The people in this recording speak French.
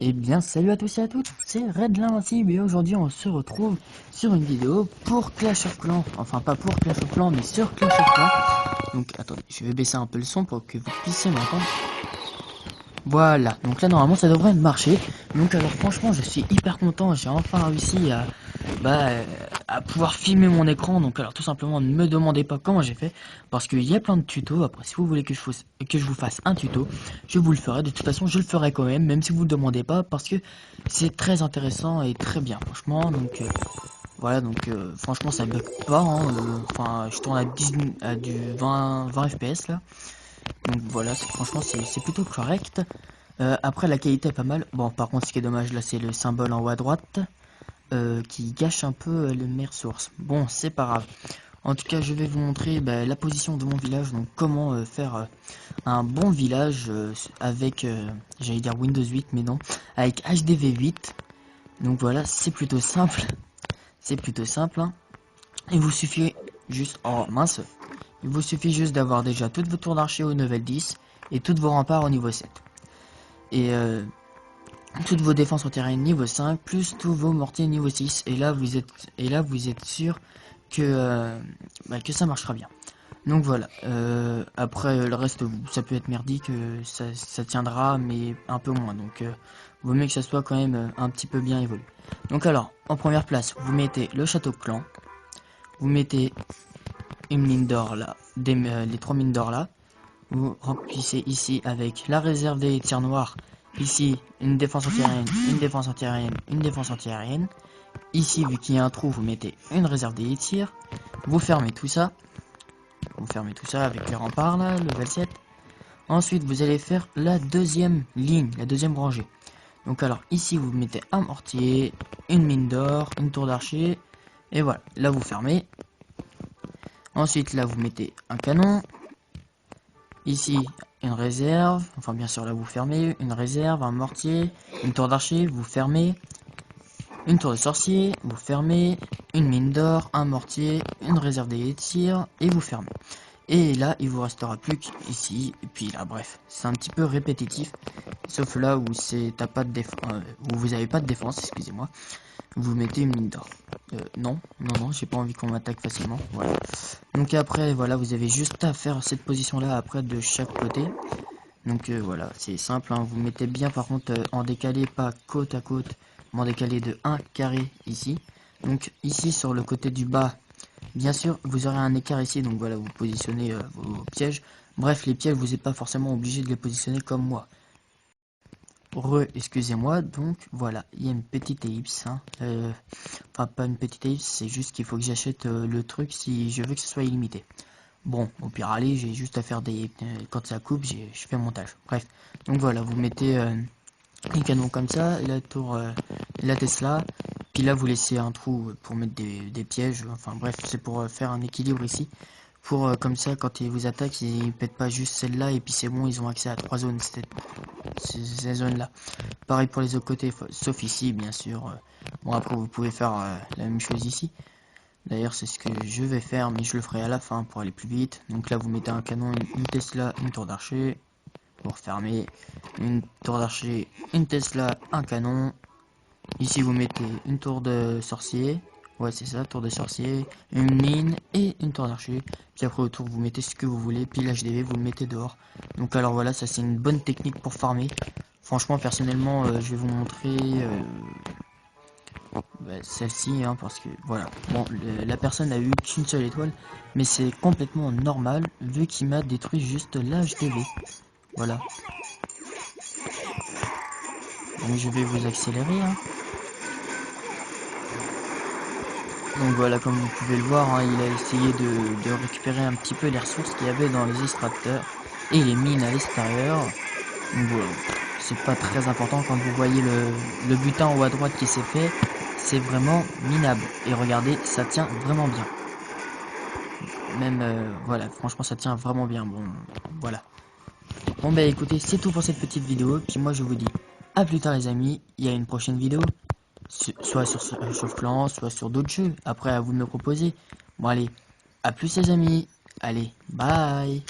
Eh bien, salut à tous et à toutes, c'est Red l'Invincible et aujourd'hui on se retrouve sur une vidéo pour Clash of Clans. Enfin, pas pour Clash of Clans, mais sur Clash of Clans. Donc, attendez, je vais baisser un peu le son pour que vous puissiez m'entendre. Voilà, donc là normalement ça devrait marcher. Donc alors franchement je suis hyper content, j'ai enfin réussi à pouvoir filmer mon écran. Donc alors tout simplement ne me demandez pas comment j'ai fait, parce qu'il y a plein de tutos. Après si vous voulez que je vous fasse un tuto, je vous le ferai. De toute façon je le ferai quand même si vous ne le demandez pas, parce que c'est très intéressant et très bien franchement. Donc voilà, donc franchement ça bug pas hein, enfin je tourne à du 20 fps là. Donc voilà, franchement c'est plutôt correct. Après la qualité est pas mal. Bon par contre ce qui est dommage là c'est le symbole en haut à droite qui gâche un peu le mes ressources. Bon c'est pas grave. En tout cas je vais vous montrer la position de mon village. Donc comment faire un bon village avec j'allais dire Windows 8 mais non, avec HDV8. Donc voilà, c'est plutôt simple. C'est plutôt simple hein. Il vous suffit juste, oh mince, il vous suffit juste d'avoir déjà toutes vos tours d'archer au level 10 et toutes vos remparts au niveau 7. Et toutes vos défenses en terrain niveau 5 plus tous vos mortiers niveau 6 et là vous êtes sûr que ça marchera bien. Donc voilà, après le reste ça peut être merdique, ça tiendra mais un peu moins, donc vaut mieux que ça soit quand même un petit peu bien évolué. Donc alors en première place vous mettez le château de clan, vous mettez une mine d'or là, les 3 mines d'or là, vous remplissez ici avec la réserve des tirs noirs. Ici, une défense antiaérienne, une défense antiaérienne, une défense antiaérienne. Ici, vu qu'il y a un trou, vous mettez une réserve des tirs. Vous fermez tout ça. Vous fermez tout ça avec les remparts là, level 7. Ensuite, vous allez faire la deuxième ligne, la deuxième rangée. Donc alors, ici, vous mettez un mortier, une mine d'or, une tour d'archer. Et voilà, là, vous fermez. Ensuite, là, vous mettez un canon. Ici, une réserve, enfin bien sûr là vous fermez, une réserve, un mortier, une tour d'archer, vous fermez, une tour de sorcier, vous fermez, une mine d'or, un mortier, une réserve des tirs, et vous fermez. Et là, il vous restera plus qu'ici, et puis là, bref, c'est un petit peu répétitif, sauf là où t'as pas de où vous avez pas de défense, excusez-moi, vous mettez une mine d'or. Non, j'ai pas envie qu'on m'attaque facilement, voilà. Donc après, voilà, vous avez juste à faire cette position-là après de chaque côté. Donc voilà, c'est simple, hein. Vous mettez bien par contre en décalé, pas côte à côte, mais en décalé de 1 carré ici. Donc ici sur le côté du bas, bien sûr, vous aurez un écart ici, donc voilà, vous positionnez vos pièges. Bref, les pièges, vous n'êtes pas forcément obligé de les positionner comme moi. Excusez-moi, donc voilà, il y a une petite ellipse, hein. Enfin pas une petite ellipse, c'est juste qu'il faut que j'achète le truc si je veux que ce soit illimité. Bon, au pire, allez, j'ai juste à faire des... quand ça coupe, je fais un montage. Bref, donc voilà, vous mettez les canons comme ça, et la tour, la Tesla, puis là, vous laissez un trou pour mettre des pièges. Enfin bref, c'est pour faire un équilibre ici. Pour comme ça, quand ils vous attaquent, ils pètent pas juste celle-là, et puis c'est bon, ils ont accès à 3 zones, ces zones-là. Pareil pour les autres côtés, sauf ici, bien sûr. Bon, après, vous pouvez faire la même chose ici. D'ailleurs, c'est ce que je vais faire, mais je le ferai à la fin pour aller plus vite. Donc là, vous mettez un canon, une Tesla, une tour d'archer. Vous refermez une tour d'archer, une Tesla, un canon. Ici, vous mettez une tour de sorcier. Ouais, c'est ça, tour de sorcier, une mine et une tour d'archer. Puis après, autour, vous mettez ce que vous voulez. Puis l'HDV, vous le mettez dehors. Donc alors voilà, ça c'est une bonne technique pour farmer. Franchement, personnellement, je vais vous montrer... celle-ci, hein, parce que voilà, bon, la personne a eu qu'une seule étoile, mais c'est complètement normal vu qu'il m'a détruit juste l'HDV. Voilà. Donc je vais vous accélérer. Hein. Donc voilà, comme vous pouvez le voir, hein, il a essayé de récupérer un petit peu les ressources qu'il y avait dans les extracteurs et les mines à l'extérieur. Donc voilà, c'est pas très important quand vous voyez le butin en haut à droite qui s'est fait, c'est vraiment minable. Et regardez, ça tient vraiment bien. Même voilà, franchement ça tient vraiment bien. Bon voilà. Bon bah écoutez, c'est tout pour cette petite vidéo. Puis moi je vous dis à plus tard les amis. Il y a une prochaine vidéo, soit sur Sauf Clan, soit sur d'autres jeux. Après à vous de me proposer. Bon allez, à plus les amis. Allez, bye.